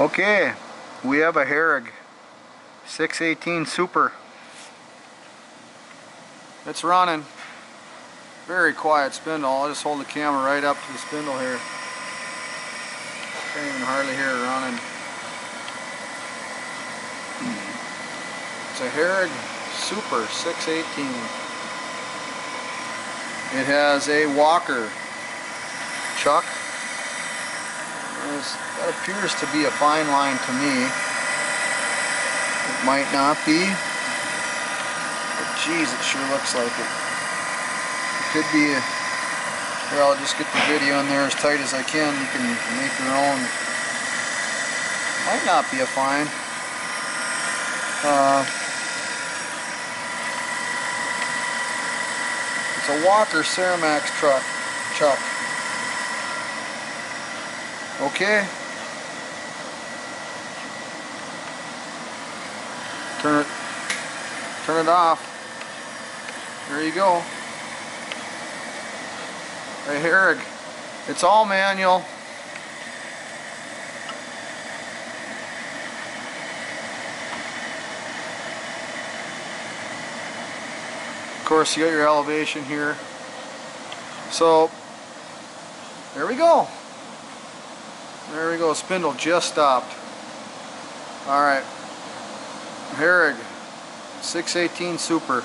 Okay, we have a Harig 618 Super. It's running. Very quiet spindle. I'll just hold the camera right up to the spindle here. Can't even hardly hear it running. It's a Harig Super 618. It has a walker chuck. That appears to be a fine line to me. It might not be, but geez, it sure looks like it. It could be here, I'll just get the video in there as tight as I can. You can make your own. Might not be a fine. It's a Walker Ceramax chuck. Okay. Turn it off. There you go. A Harig. It's all manual. Of course, you got your elevation here. So there we go. There we go. Spindle just stopped. All right. Harig 618 Super.